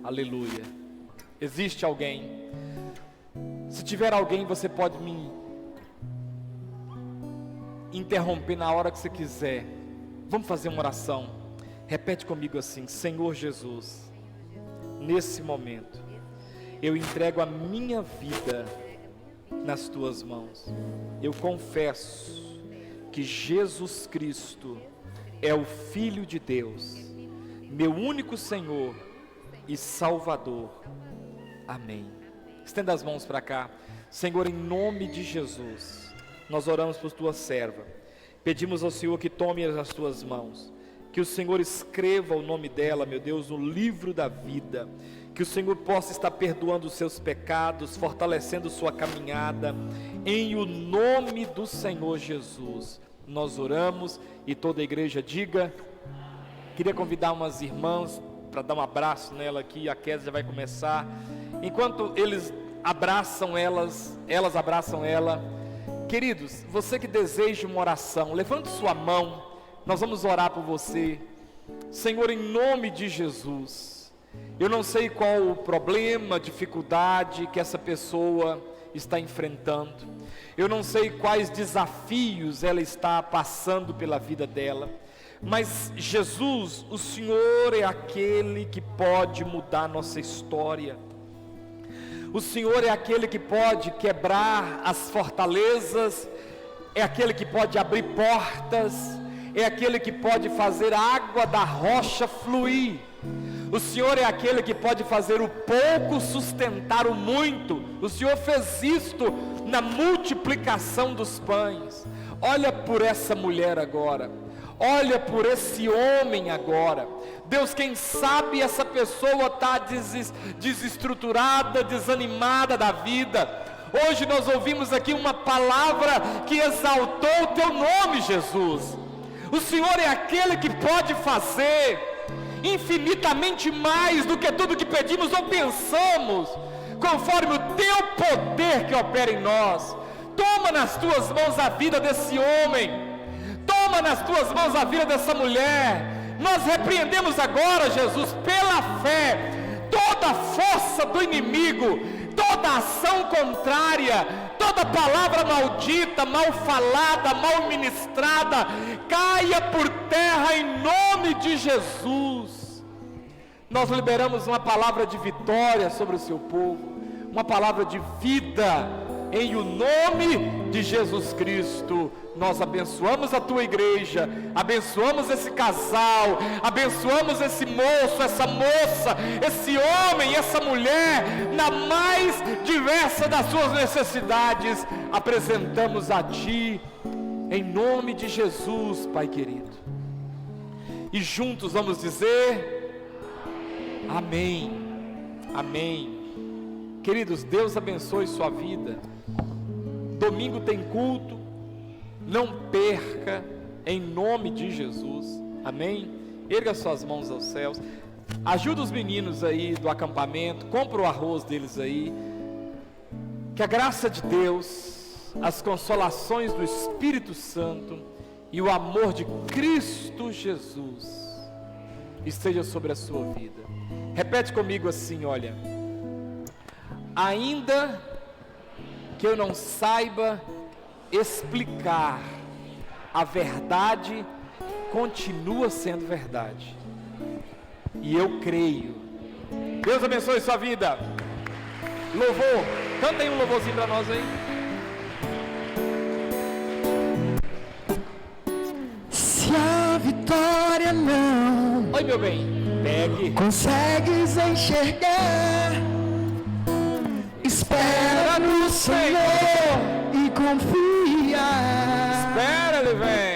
Aleluia. Existe alguém? Se tiver alguém, você pode me interromper na hora que você quiser. Vamos fazer uma oração. Repete comigo assim: Senhor Jesus, nesse momento, eu entrego a minha vida nas tuas mãos. Eu confesso que Jesus Cristo é o Filho de Deus, meu único Senhor e Salvador. Amém. Estenda as mãos para cá. Senhor, em nome de Jesus, nós oramos por tua serva. Pedimos ao Senhor que tome as tuas mãos, que o Senhor escreva o nome dela, meu Deus, no livro da vida. Que o Senhor possa estar perdoando os seus pecados, fortalecendo sua caminhada, em o nome do Senhor Jesus. Nós oramos e toda a igreja diga. Queria convidar umas irmãs para dar um abraço nela aqui. A Kézia já vai começar. Enquanto eles abraçam elas abraçam ela. Queridos, você que deseja uma oração, levante sua mão, nós vamos orar por você. Senhor, em nome de Jesus, eu não sei qual o problema, dificuldade que essa pessoa está enfrentando, eu não sei quais desafios ela está passando pela vida dela, mas Jesus, o Senhor é aquele que pode mudar nossa história. O Senhor é aquele que pode quebrar as fortalezas, é aquele que pode abrir portas, é aquele que pode fazer a água da rocha fluir. O Senhor é aquele que pode fazer o pouco sustentar o muito. O Senhor fez isto na multiplicação dos pães. Olha por essa mulher agora, olha por esse homem agora. Deus, quem sabe essa pessoa está desestruturada, desanimada da vida. Hoje nós ouvimos aqui uma palavra que exaltou o teu nome, Jesus. O Senhor é aquele que pode fazer infinitamente mais do que tudo que pedimos ou pensamos, conforme o teu poder que opera em nós. Toma nas tuas mãos a vida desse homem, toma nas tuas mãos a vida dessa mulher. Nós repreendemos agora, Jesus, pela fé, toda a força do inimigo, toda ação contrária, toda palavra maldita, mal falada, mal ministrada, caia por terra em nome de Jesus. Nós liberamos uma palavra de vitória sobre o seu povo, uma palavra de vida, em o nome de Jesus Cristo. Nós abençoamos a tua igreja, abençoamos esse casal, abençoamos esse moço, essa moça, esse homem, essa mulher, na mais diversa das suas necessidades, apresentamos a ti, em nome de Jesus, Pai querido. E juntos vamos dizer, amém, amém. Queridos, Deus abençoe sua vida. Domingo tem culto, não perca, em nome de Jesus, amém? Erga suas mãos aos céus, ajuda os meninos aí do acampamento, compra o arroz deles aí, que a graça de Deus, as consolações do Espírito Santo e o amor de Cristo Jesus esteja sobre a sua vida. Repete comigo assim, olha: ainda que eu não saiba explicar, a verdade continua sendo verdade, e eu creio. Deus abençoe sua vida. Louvor, canta aí um louvorzinho para nós aí. Se a vitória não, Oi meu bem, pegue, consegues enxergar, espera no Senhor e confia. espera, ele vem.